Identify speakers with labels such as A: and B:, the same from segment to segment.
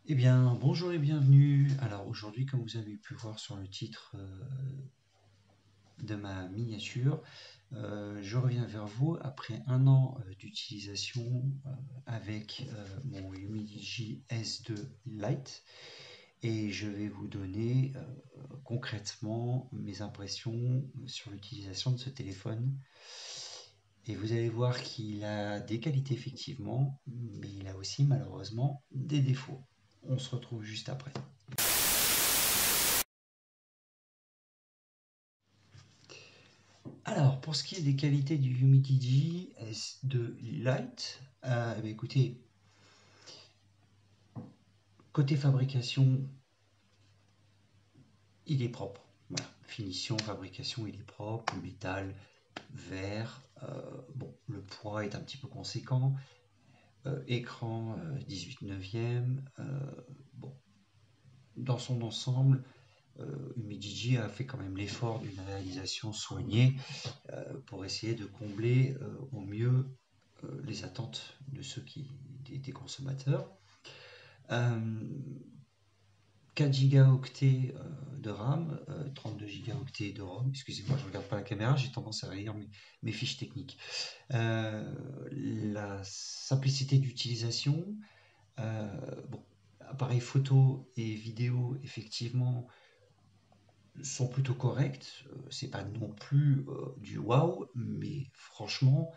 A: Eh bien, bonjour et bienvenue. Alors aujourd'hui, comme vous avez pu voir sur le titre de ma miniature, je reviens vers vous après un an d'utilisation avec mon Humidigi S2 Lite et je vais vous donner concrètement mes impressions sur l'utilisation de ce téléphone. Et vous allez voir qu'il a des qualités effectivement, mais il a aussi malheureusement des défauts. On se retrouve juste après. Alors, pour ce qui est des qualités du Humidigi S2 Lite, écoutez, côté fabrication, il est propre. Voilà. Finition, fabrication, il est propre. Métal, verre. Bon, le poids est un petit peu conséquent. Écran 18 neuvième. Bon, dans son ensemble, Humidigi a fait quand même l'effort d'une réalisation soignée pour essayer de combler au mieux les attentes de des consommateurs. 4 Go de RAM, 32 Go de ROM. Excusez-moi, je ne regarde pas la caméra, j'ai tendance à lire mes fiches techniques. La simplicité d'utilisation, bon, appareils photo et vidéo, effectivement, sont plutôt corrects. C'est pas non plus du wow, mais franchement,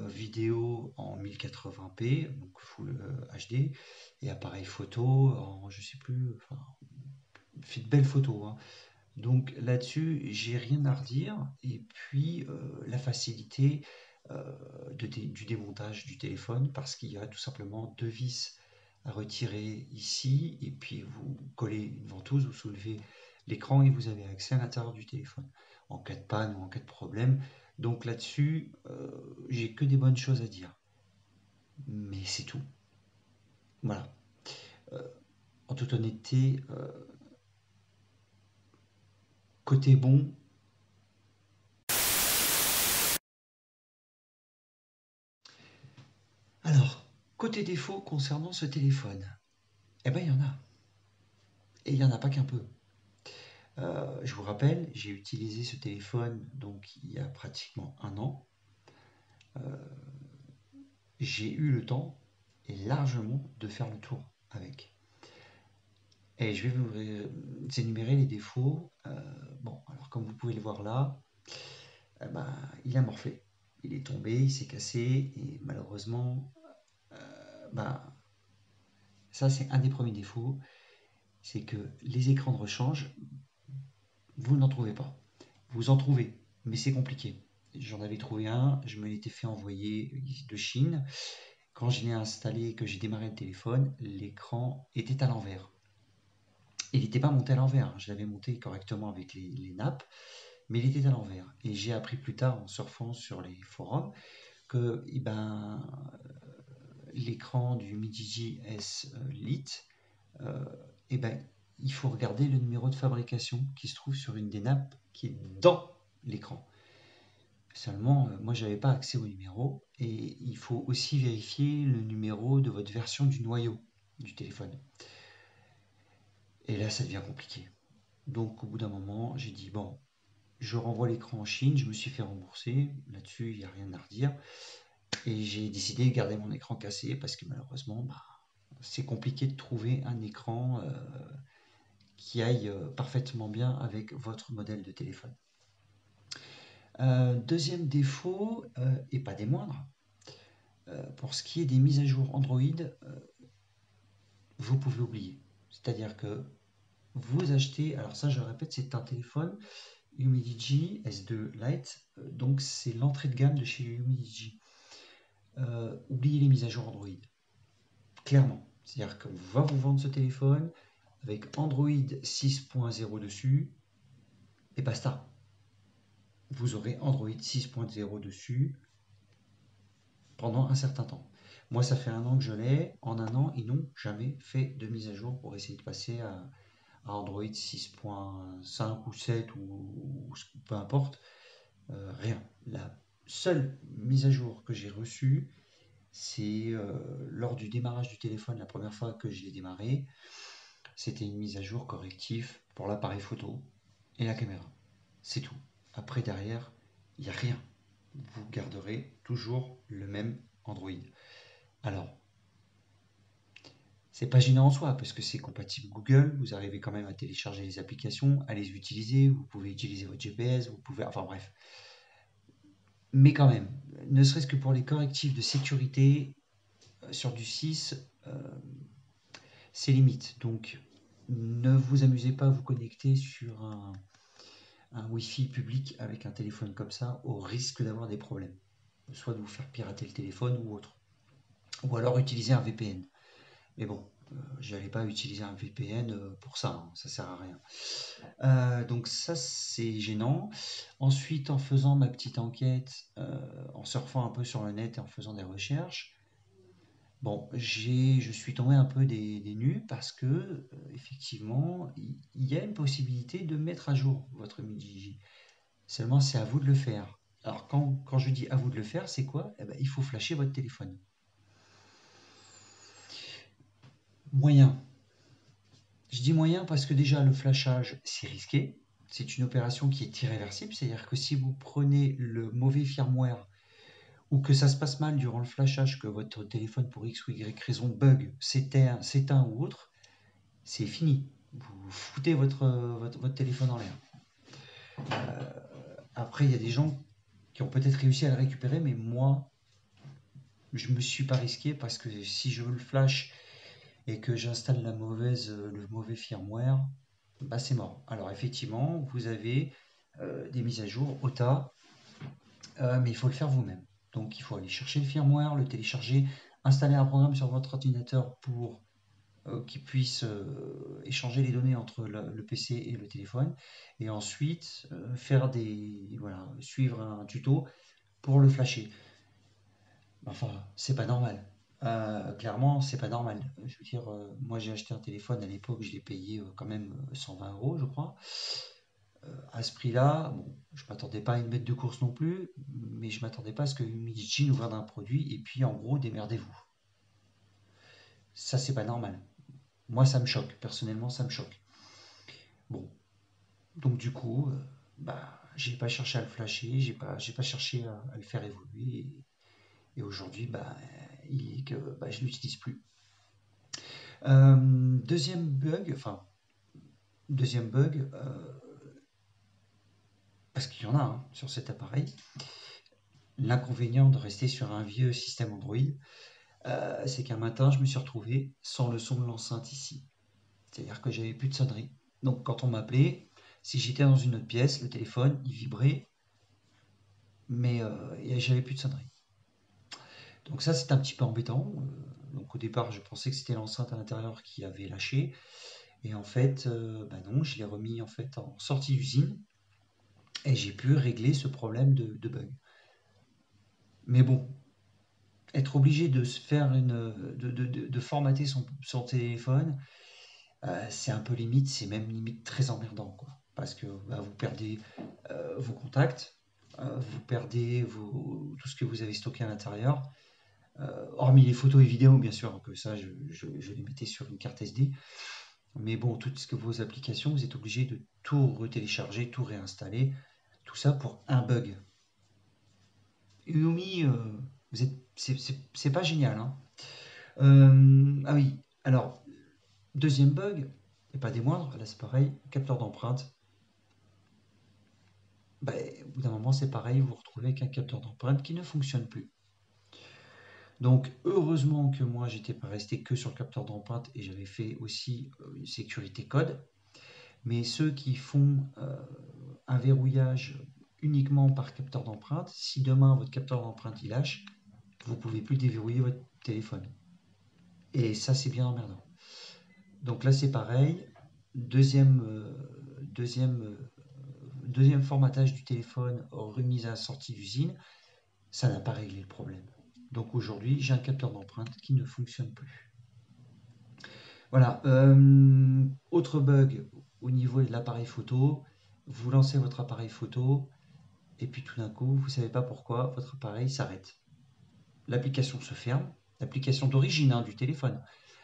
A: vidéo en 1080p, donc Full HD, et appareil photo en, je sais plus, enfin, fait de belles photos, hein. Donc là-dessus, j'ai rien à redire. Et puis, la facilité du démontage du téléphone, parce qu'il y a tout simplement deux vis à retirer ici, et puis vous collez une ventouse, vous soulevez l'écran et vous avez accès à l'intérieur du téléphone, en cas de panne ou en cas de problème. Donc là-dessus, j'ai que des bonnes choses à dire. Mais c'est tout. Voilà. Euh, en toute honnêteté, côté bon, alors, côté défaut concernant ce téléphone, eh ben il y en a. Et il n'y en a pas qu'un peu. Je vous rappelle, j'ai utilisé ce téléphone donc il y a pratiquement un an. J'ai eu le temps, et largement, de faire le tour avec. Et je vais vous énumérer les défauts. Bon, alors comme vous pouvez le voir là, ben, il a morflé. Il est tombé, il s'est cassé, et malheureusement, ben, ça c'est un des premiers défauts, c'est que les écrans de rechange, vous n'en trouvez pas. Vous en trouvez, mais c'est compliqué. J'en avais trouvé un, je me l'étais fait envoyer de Chine. Quand je l'ai installé et que j'ai démarré le téléphone, l'écran était à l'envers. Il n'était pas monté à l'envers, hein. Je l'avais monté correctement avec les nappes, mais il était à l'envers. Et j'ai appris plus tard en surfant sur les forums que eh ben, l'écran du Midigi S Lite, eh ben, il faut regarder le numéro de fabrication qui se trouve sur une des nappes qui est dans l'écran. Seulement, moi, j'avais pas accès au numéro et il faut aussi vérifier le numéro de votre version du noyau du téléphone. Et là, ça devient compliqué. Donc, au bout d'un moment, j'ai dit, bon, je renvoie l'écran en Chine, je me suis fait rembourser. Là-dessus, il n'y a rien à redire. Et j'ai décidé de garder mon écran cassé parce que malheureusement, bah, c'est compliqué de trouver un écran qui aille parfaitement bien avec votre modèle de téléphone. Deuxième défaut, et pas des moindres, pour ce qui est des mises à jour Android, vous pouvez oublier. C'est-à-dire que vous achetez, alors ça je le répète, c'est un téléphone Humidigi S2 Lite, donc c'est l'entrée de gamme de chez Humidigi. Oubliez les mises à jour Android, clairement. C'est-à-dire qu'on va vous vendre ce téléphone avec Android 6.0 dessus, et basta. Vous aurez Android 6.0 dessus pendant un certain temps. Moi, ça fait un an que je l'ai. En un an, ils n'ont jamais fait de mise à jour pour essayer de passer à Android 6.5 ou 7 ou peu importe. Rien. La seule mise à jour que j'ai reçue, c'est lors du démarrage du téléphone, la première fois que je l'ai démarré, c'était une mise à jour correctif pour l'appareil photo et la caméra. C'est tout. Après, derrière, il n'y a rien. Vous garderez toujours le même Android. Alors, c'est pas gênant en soi, parce que c'est compatible Google, vous arrivez quand même à télécharger les applications, à les utiliser, vous pouvez utiliser votre GPS, vous pouvez. Enfin bref. Mais quand même, ne serait-ce que pour les correctifs de sécurité, sur du 6, c'est limite. Donc, ne vous amusez pas à vous connecter sur un Wi-Fi public avec un téléphone comme ça, au risque d'avoir des problèmes. Soit de vous faire pirater le téléphone ou autre. Ou alors utiliser un VPN. Mais bon, je n'allais pas utiliser un VPN pour ça, hein, ça sert à rien. Donc ça, c'est gênant. Ensuite, en faisant ma petite enquête, en surfant un peu sur le net et en faisant des recherches, bon, je suis tombé un peu des nues parce que, effectivement, il y a une possibilité de mettre à jour votre Midigi. Seulement, c'est à vous de le faire. Alors, quand je dis à vous de le faire, c'est quoi? Eh ben, il faut flasher votre téléphone. Moyen. Je dis moyen parce que déjà, le flashage, c'est risqué. C'est une opération qui est irréversible. C'est-à-dire que si vous prenez le mauvais firmware ou que ça se passe mal durant le flashage, que votre téléphone, pour X ou Y raison, bug, s'éteint ou autre, c'est fini. Vous foutez votre téléphone en l'air. Après, il y a des gens qui ont peut-être réussi à le récupérer, mais moi, je ne me suis pas risqué parce que si je le flash et que j'installe le mauvais firmware, bah c'est mort. Alors effectivement, vous avez des mises à jour OTA, mais il faut le faire vous-même. Donc il faut aller chercher le firmware, le télécharger, installer un programme sur votre ordinateur pour qu'il puisse échanger les données entre le PC et le téléphone, et ensuite voilà, suivre un tuto pour le flasher. Enfin, c'est pas normal. Clairement, c'est pas normal. Je veux dire, moi j'ai acheté un téléphone à l'époque, je l'ai payé quand même 120 euros, je crois. À ce prix-là, bon, je m'attendais pas à une bête de course non plus, mais je m'attendais pas à ce que Midigi nous vende un produit et puis en gros, démerdez-vous. Ça, c'est pas normal. Moi, ça me choque. Personnellement, ça me choque. Bon, donc du coup, bah, j'ai pas cherché à le flasher, j'ai pas cherché à le faire évoluer. Et aujourd'hui, bah, je l'utilise plus. Deuxième bug, enfin, deuxième bug, parce qu'il y en a sur cet appareil, l'inconvénient de rester sur un vieux système Android, c'est qu'un matin, je me suis retrouvé sans le son de l'enceinte ici. C'est-à-dire que j'avais plus de sonnerie. Donc quand on m'appelait, si j'étais dans une autre pièce, le téléphone, il vibrait, mais j'avais plus de sonnerie. Donc ça, c'est un petit peu embêtant. Donc au départ, je pensais que c'était l'enceinte à l'intérieur qui avait lâché. Et en fait, bah non, je l'ai remis en fait en sortie d'usine et j'ai pu régler ce problème de bug. Mais bon, être obligé de se faire de formater son téléphone, c'est un peu limite, c'est même limite très emmerdant, quoi. Parce que bah, vous perdez vos contacts, vous perdez tout ce que vous avez stocké à l'intérieur, hormis les photos et vidéos, bien sûr, que ça, je les mettais sur une carte SD. Mais bon, toutes vos applications, vous êtes obligé de tout retélécharger, tout réinstaller, tout ça pour un bug. Umi, c'est pas génial, hein. Ah oui, alors, deuxième bug, et pas des moindres, là c'est pareil, capteur d'empreinte. Bah, au bout d'un moment, c'est pareil, vous vous retrouvez avec un capteur d'empreinte qui ne fonctionne plus. Donc, heureusement que moi, j'étais pas resté que sur le capteur d'empreinte et j'avais fait aussi une sécurité code. Mais ceux qui font un verrouillage uniquement par capteur d'empreinte, si demain votre capteur d'empreinte il lâche, vous ne pouvez plus déverrouiller votre téléphone. Et ça, c'est bien emmerdant. Donc là, c'est pareil. Deuxième, deuxième, deuxième formatage du téléphone, remise à la sortie d'usine, ça n'a pas réglé le problème. Donc aujourd'hui, j'ai un capteur d'empreinte qui ne fonctionne plus. Voilà. Autre bug au niveau de l'appareil photo, vous lancez votre appareil photo et puis tout d'un coup, vous ne savez pas pourquoi, votre appareil s'arrête. l'application se ferme, l'application d'origine du téléphone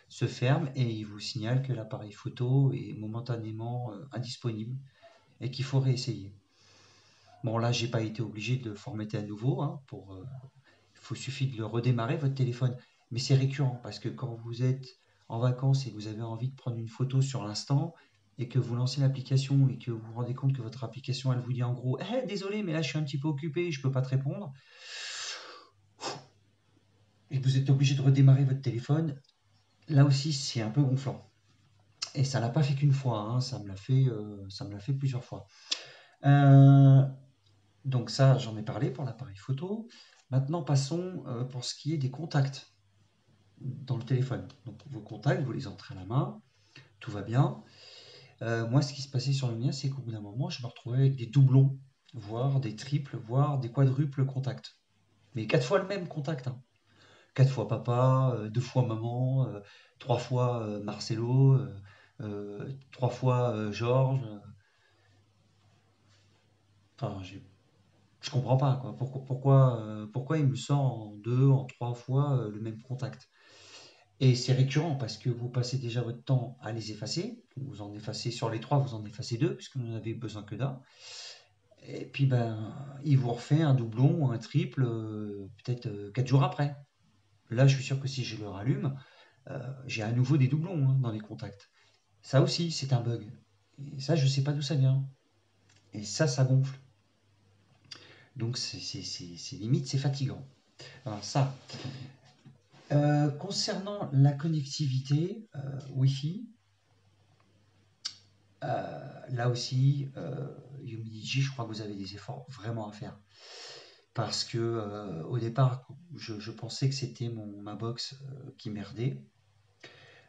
A: se ferme et il vous signale que l'appareil photo est momentanément indisponible et qu'il faut réessayer. Bon, là, j'ai pas été obligé de le formater à nouveau. Suffit de le redémarrer, votre téléphone. Mais c'est récurrent parce que quand vous êtes en vacances et que vous avez envie de prendre une photo sur l'instant et que vous lancez l'application et que vous vous rendez compte que votre application, elle vous dit en gros désolé, mais là, je suis un petit peu occupé, je peux pas te répondre. Et que vous êtes obligé de redémarrer votre téléphone, là aussi, c'est un peu gonflant. Et ça l'a pas fait qu'une fois, hein, ça me l'a fait plusieurs fois. Donc ça, j'en ai parlé pour l'appareil photo. Maintenant, passons pour ce qui est des contacts dans le téléphone. Donc vos contacts, vous les entrez à la main, tout va bien. Moi, ce qui se passait sur le mien, c'est qu'au bout d'un moment, je me retrouvais avec des doublons, voire des triples, voire des quadruples contacts. Mais 4 fois le même contact, hein. 4 fois papa, 2 fois maman, 3 fois Marcelo, 3 fois Georges. Enfin, je comprends pas, quoi. Pourquoi il me sort en 2, en 3 fois le même contact? Et c'est récurrent parce que vous passez déjà votre temps à les effacer. Vous en effacez sur les 3, vous en effacez 2 puisque vous n'en avez besoin que d'un. Et puis ben, il vous refait un doublon ou un triple peut-être 4 jours après. Là, je suis sûr que si je le rallume, j'ai à nouveau des doublons dans les contacts. Ça aussi, c'est un bug. Et ça, je ne sais pas d'où ça vient. Et ça gonfle. Donc c'est limite, c'est fatigant. Alors ça. Concernant la connectivité Wi-Fi, là aussi, Humidigi, je crois que vous avez des efforts vraiment à faire. Parce que au départ, je pensais que c'était ma box qui merdait.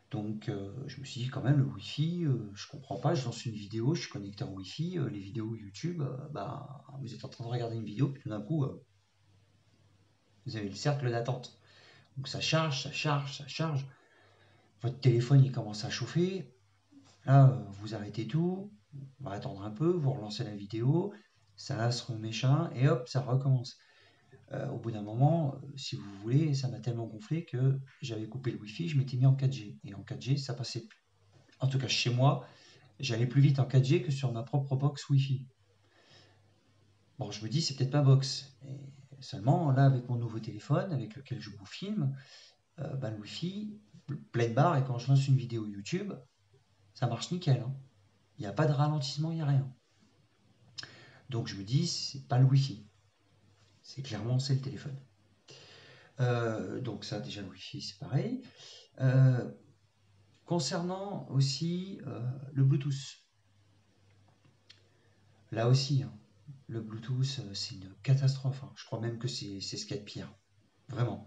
A: Donc je me suis dit quand même, le Wi-Fi, je comprends pas, je lance une vidéo, je suis connecté en Wi-Fi, les vidéos YouTube, vous êtes en train de regarder une vidéo, puis tout d'un coup, vous avez le cercle d'attente. Donc ça charge, ça charge, ça charge. Votre téléphone, il commence à chauffer. Là, vous arrêtez tout, on va attendre un peu, vous relancez la vidéo, ça se remet méchant, et hop, ça recommence. Au bout d'un moment, si vous voulez, ça m'a tellement gonflé que j'avais coupé le Wi-Fi, je m'étais mis en 4G. Et en 4G, ça passait plus. En tout cas, chez moi, j'allais plus vite en 4G que sur ma propre box Wi-Fi. Bon, je me dis, c'est peut-être ma box. Et seulement, là, avec mon nouveau téléphone, avec lequel je vous filme, le Wi-Fi, pleine barre, et quand je lance une vidéo YouTube, ça marche nickel, hein. Il n'y a pas de ralentissement, il n'y a rien. Donc je me dis, c'est pas le Wi-Fi. C'est le téléphone. Donc ça, déjà, le Wi-Fi, c'est pareil. Euh, Concernant aussi le Bluetooth. Là aussi, hein, le Bluetooth, c'est une catastrophe, hein. Je crois même que c'est ce qu'il y a de pire. Vraiment.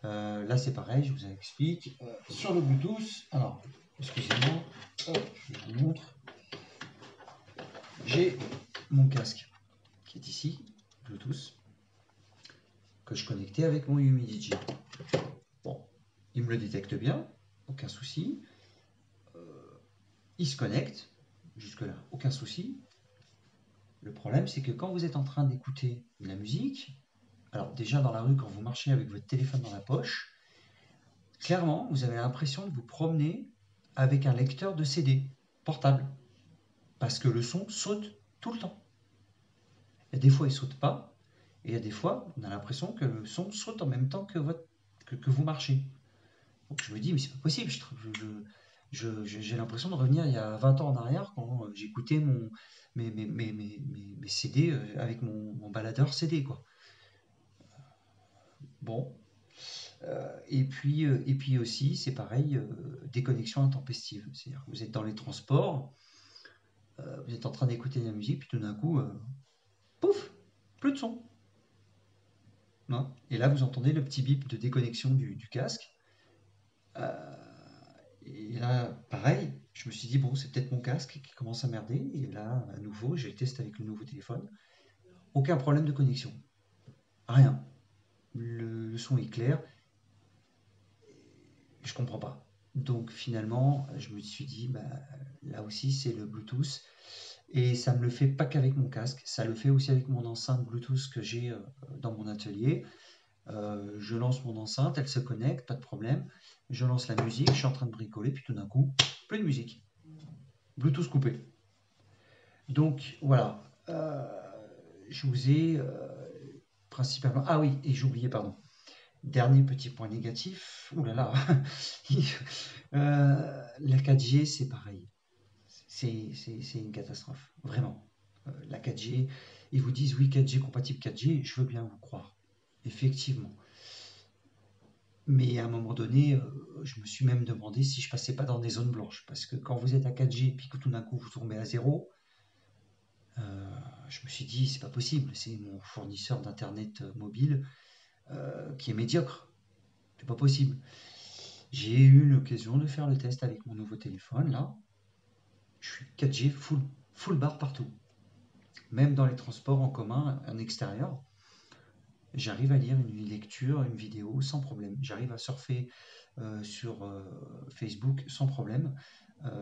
A: Là, c'est pareil, je vous explique. Sur le Bluetooth, alors, excusez-moi, je vous montre. J'ai mon casque qui est ici, Bluetooth, que je connectais avec mon Humidigi. Bon, il me le détecte bien, aucun souci. Il se connecte, jusque-là, aucun souci. Le problème, c'est que quand vous êtes en train d'écouter de la musique, alors déjà dans la rue, quand vous marchez avec votre téléphone dans la poche, clairement, vous avez l'impression de vous promener avec un lecteur de CD portable. Parce que le son saute tout le temps. Et des fois, il ne saute pas. Et il y a des fois, on a l'impression que le son saute en même temps que vous marchez. Donc je me dis, mais c'est pas possible. J'ai l'impression de revenir il y a 20 ans en arrière quand j'écoutais mes CD avec mon baladeur CD, quoi. Bon. Et puis aussi, c'est pareil, déconnexion intempestive. C'est-à-dire que vous êtes dans les transports, vous êtes en train d'écouter de la musique, puis tout d'un coup, pouf, plus de son. Non. Et là, vous entendez le petit bip de déconnexion du casque. Euh, et là, pareil, je me suis dit, bon, c'est peut-être mon casque qui commence à merder. Et là, à nouveau, j'ai le test avec le nouveau téléphone. Aucun problème de connexion. Rien. Le son est clair. Je comprends pas. Donc finalement, je me suis dit, là aussi, c'est le Bluetooth. Et ça me le fait pas qu'avec mon casque, ça le fait aussi avec mon enceinte Bluetooth que j'ai dans mon atelier. Je lance mon enceinte, elle se connecte, pas de problème. Je lance la musique, je suis en train de bricoler, puis tout d'un coup, plus de musique. Bluetooth coupé. Donc voilà, je vous ai principalement... Ah oui, et j'ai oublié, pardon. Dernier petit point négatif. Ouh là là, la 4G, c'est pareil. C'est une catastrophe, vraiment. La 4G, ils vous disent oui, 4G compatible 4G, je veux bien vous croire. Effectivement. Mais à un moment donné, je me suis même demandé si je passais pas dans des zones blanches. Parce que quand vous êtes à 4G, puis que tout d'un coup vous tombez à 0, je me suis dit, c'est pas possible. C'est mon fournisseur d'internet mobile qui est médiocre. C'est pas possible. J'ai eu l'occasion de faire le test avec mon nouveau téléphone, là. Je suis 4G full bar partout. Même dans les transports en commun, en extérieur, j'arrive à lire une lecture, une vidéo sans problème. J'arrive à surfer sur Facebook sans problème.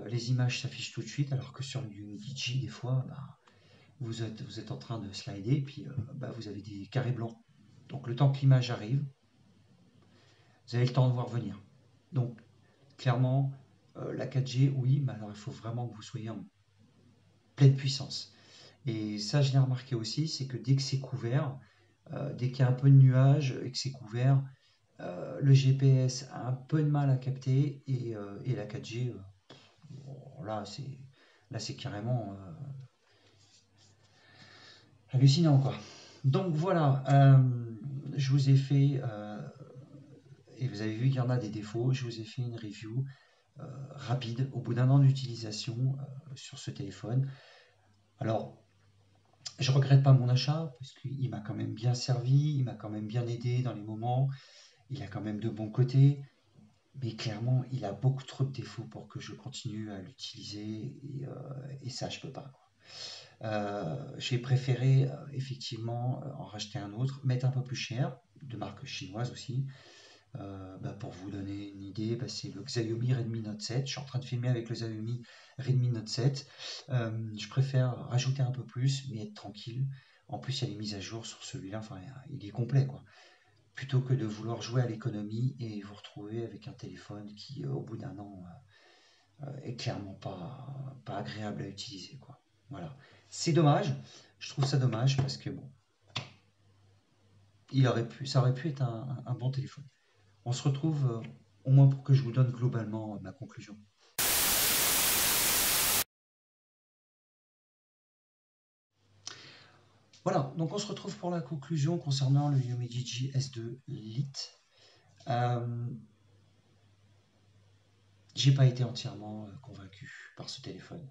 A: Les images s'affichent tout de suite, alors que sur Humidigi, des fois, bah, vous êtes en train de slider, et puis bah, vous avez des carrés blancs. Donc le temps que l'image arrive, vous avez le temps de voir venir. Donc clairement, la 4G, oui, mais alors il faut vraiment que vous soyez en pleine puissance. Et ça, je l'ai remarqué aussi, c'est que dès que c'est couvert, dès qu'il y a un peu de nuages et que c'est couvert, le GPS a un peu de mal à capter et la 4G, bon, là c'est carrément hallucinant quoi. Donc voilà, je vous ai fait, et vous avez vu qu'il y en a des défauts, je vous ai fait une review rapide au bout d'un an d'utilisation sur ce téléphone. Alors, je regrette pas mon achat parce qu'il m'a quand même bien servi, il m'a quand même bien aidé dans les moments, il a quand même de bons côtés, mais clairement, il a beaucoup trop de défauts pour que je continue à l'utiliser et ça, je peux pas, quoi. J'ai préféré effectivement en racheter un autre, mettre un peu plus cher, de marque chinoise aussi. Bah, pour vous donner une idée, bah, c'est le Xiaomi Redmi Note 7. Je suis en train de filmer avec le Xiaomi Redmi Note 7. Je préfère rajouter un peu plus, mais être tranquille. En plus, il y a les mises à jour sur celui-là, enfin, il est complet, quoi. Plutôt que de vouloir jouer à l'économie et vous retrouver avec un téléphone qui, au bout d'un an, est clairement pas agréable à utiliser, quoi. Voilà. C'est dommage. Je trouve ça dommage parce que bon, ça aurait pu être un bon téléphone. On se retrouve au moins pour que je vous donne globalement ma conclusion. Voilà, donc on se retrouve pour la conclusion concernant le Yumidigi S2 Lite. Euh, j'ai pas été entièrement convaincu par ce téléphone,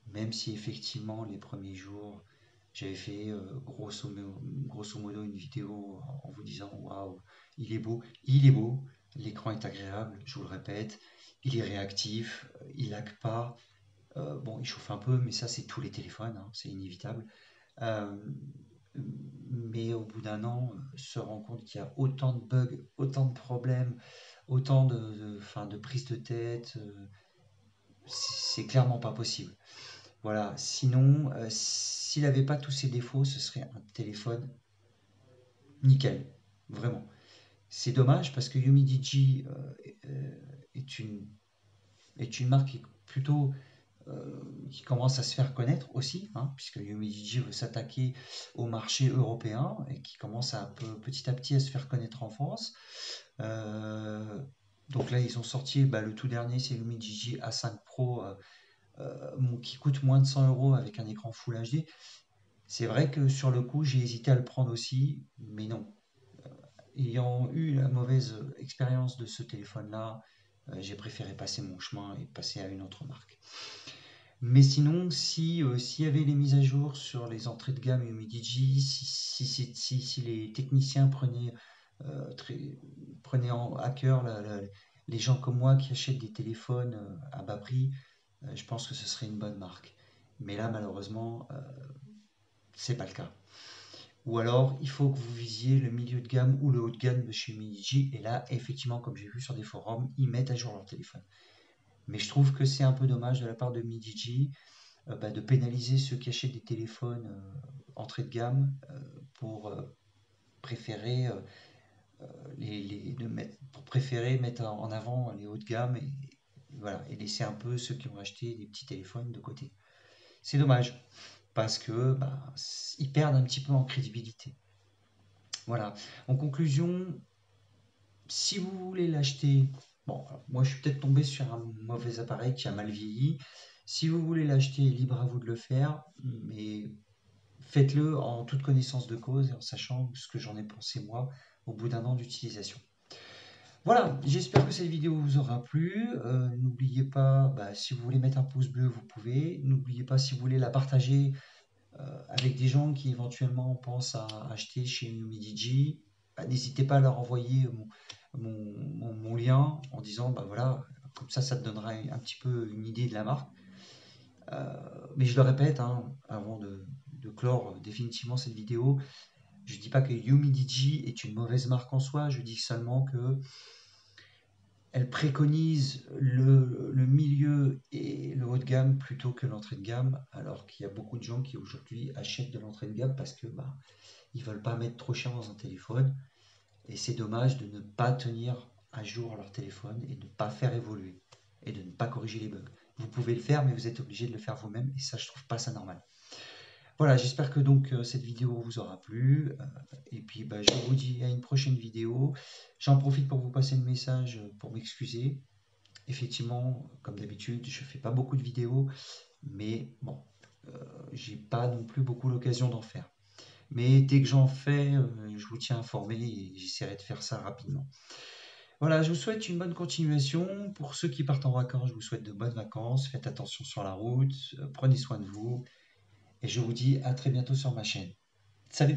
A: même si effectivement les premiers jours j'avais fait grosso modo une vidéo en vous disant waouh, il est beau, l'écran est agréable, je vous le répète, il est réactif, il lag pas. Bon, il chauffe un peu, mais ça, c'est tous les téléphones, hein, c'est inévitable. Euh, mais au bout d'un an, se rend compte qu'il y a autant de bugs, autant de problèmes, autant enfin, de prises de tête, c'est clairement pas possible. Voilà, sinon, s'il n'avait pas tous ces défauts, ce serait un téléphone nickel, vraiment. C'est dommage parce que Humidigi est est une marque qui est plutôt qui commence à se faire connaître aussi, hein, puisque Humidigi veut s'attaquer au marché européen et qui commence petit à petit à se faire connaître en France. Euh, donc là, ils ont sorti le tout dernier, c'est Humidigi A5 Pro qui coûte moins de 100 euros avec un écran Full HD. C'est vrai que sur le coup, j'ai hésité à le prendre aussi, mais non. Ayant eu la mauvaise expérience de ce téléphone-là, j'ai préféré passer mon chemin et passer à une autre marque. Mais sinon, s'il y avait les mises à jour sur les entrées de gamme Humidigi, si les techniciens euh, très- prenaient à cœur les gens comme moi qui achètent des téléphones à bas prix, je pense que ce serait une bonne marque. Mais là, malheureusement, c'est pas le cas. Ou alors, il faut que vous visiez le milieu de gamme ou le haut de gamme de chez Humidigi. Et là, effectivement, comme j'ai vu sur des forums, ils mettent à jour leur téléphone. Mais je trouve que c'est un peu dommage de la part de Humidigi de pénaliser ceux qui achètent des téléphones entrée de gamme pour préférer pour préférer mettre en avant les hauts de gamme voilà, et laisser un peu ceux qui ont acheté des petits téléphones de côté. C'est dommage parce que bah, ils perdent un petit peu en crédibilité. Voilà. En conclusion, si vous voulez l'acheter, bon, alors, moi je suis peut-être tombé sur un mauvais appareil qui a mal vieilli. Si vous voulez l'acheter, libre à vous de le faire, mais faites-le en toute connaissance de cause et en sachant ce que j'en ai pensé moi au bout d'un an d'utilisation. Voilà, j'espère que cette vidéo vous aura plu. N'oubliez pas, bah, si vous voulez mettre un pouce bleu, vous pouvez. N'oubliez pas, si vous voulez la partager avec des gens qui éventuellement pensent à acheter chez Umidigi, bah, n'hésitez pas à leur envoyer mon lien en disant, bah voilà, comme ça te donnera un petit peu une idée de la marque. Mais je le répète, hein, avant de clore définitivement cette vidéo, je ne dis pas que Umidigi est une mauvaise marque en soi, je dis seulement que elle préconise le milieu et le haut de gamme plutôt que l'entrée de gamme, alors qu'il y a beaucoup de gens qui aujourd'hui achètent de l'entrée de gamme parce que bah, ils veulent pas mettre trop cher dans un téléphone. Et c'est dommage de ne pas tenir à jour leur téléphone et de ne pas faire évoluer et de ne pas corriger les bugs. Vous pouvez le faire, mais vous êtes obligé de le faire vous-même et ça, je trouve pas ça normal. Voilà, j'espère que donc cette vidéo vous aura plu. Et puis bah, je vous dis à une prochaine vidéo. J'en profite pour vous passer le message pour m'excuser. Effectivement, comme d'habitude, je fais pas beaucoup de vidéos, mais bon, j'ai pas non plus beaucoup l'occasion d'en faire. Mais dès que j'en fais, je vous tiens informé et j'essaierai de faire ça rapidement. Voilà, je vous souhaite une bonne continuation. Pour ceux qui partent en vacances, je vous souhaite de bonnes vacances. Faites attention sur la route, prenez soin de vous et je vous dis à très bientôt sur ma chaîne. Salut!